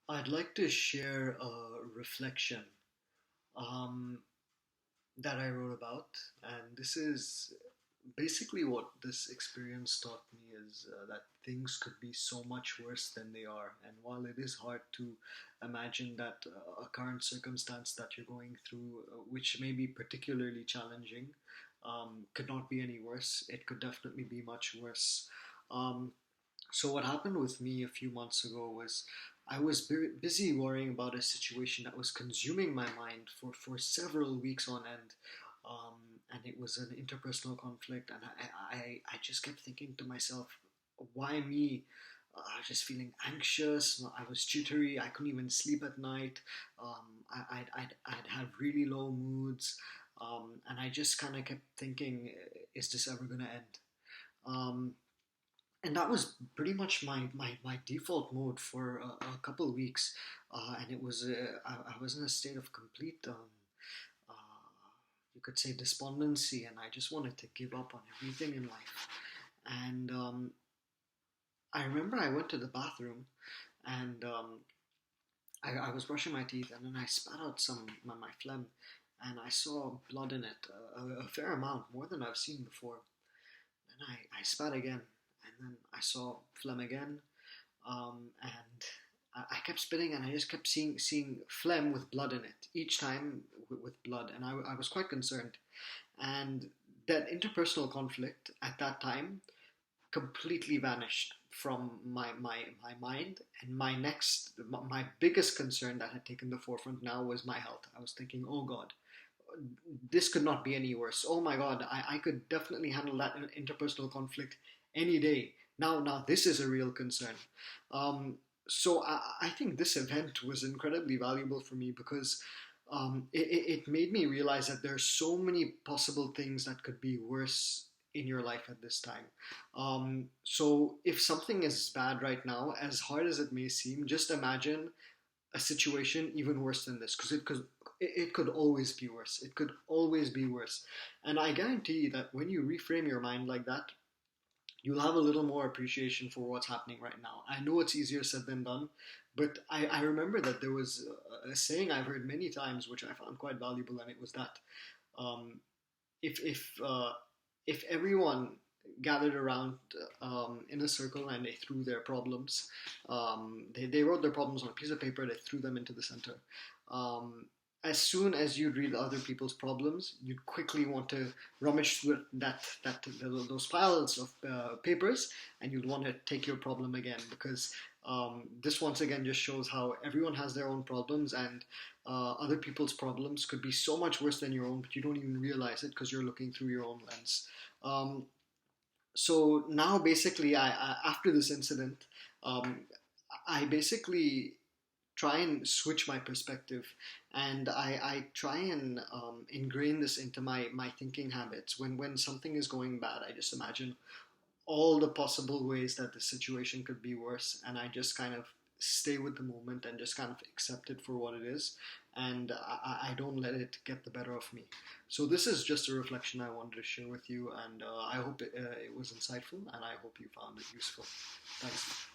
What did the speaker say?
I'd like to share a reflection um, that I wrote about, and this is basically what this experience taught me is that things could be so much worse than they are. And while it is hard to imagine that a current circumstance that you're going through, which may be particularly challenging, could not be any worse, it could definitely be much worse. Um, So what happened with me a few months ago was I was busy worrying about a situation that was consuming my mind for several weeks on end. And it was an interpersonal conflict, and I just kept thinking to myself, why me? I was just feeling anxious. I was jittery. I couldn't even sleep at night. I'd have really low moods, and I just kind of kept thinking, is this ever going to end? Um, and that was pretty much my default mode for a couple of weeks, and it was I was in a state of complete uh, you could say despondency, and I just wanted to give up on everything in life. And I remember I went to the bathroom, and I was brushing my teeth, and then I spat out my phlegm, and I saw blood in it, a fair amount, more than I've seen before. Then I spat again, and then I saw phlegm again, and I kept spitting, and I just kept seeing phlegm with blood in it each time with blood, and I was quite concerned. And that interpersonal conflict at that time completely vanished from my mind, and my biggest concern that had taken the forefront now was my health. I was thinking, oh god, this could not be any worse. Oh my god, I could definitely handle that interpersonal conflict any day. Now this is a real concern. Um, so I think this event was incredibly valuable for me because it made me realize that there are so many possible things that could be worse in your life at this time. So if something is bad right now, as hard as it may seem, just imagine a situation even worse than this, because it could always be worse. It could always be worse. And I guarantee that when you reframe your mind like that, you'll have a little more appreciation for what's happening right now. I know it's easier said than done, but I remember that there was a saying I've heard many times, which I found quite valuable, and it was that um, if if uh, if everyone gathered around in a circle and they threw their problems, they wrote their problems on a piece of paper, they threw them into the center. Um, as soon as you'd read other people's problems, you'd quickly want to rummage through those piles of papers, and you'd want to take your problem again, because this once again just shows how everyone has their own problems, and other people's problems could be so much worse than your own, but you don't even realize it because you're looking through your own lens. Um, so now, basically, after this incident, um, I basically try and switch my perspective, and I try and ingrain this into my thinking habits. When something is going bad, I just imagine all the possible ways that the situation could be worse, and I just kind of stay with the moment and just kind of accept it for what it is, and I don't let it get the better of me. So this is just a reflection I wanted to share with you, and I hope it was insightful, and I hope you found it useful. Thanks.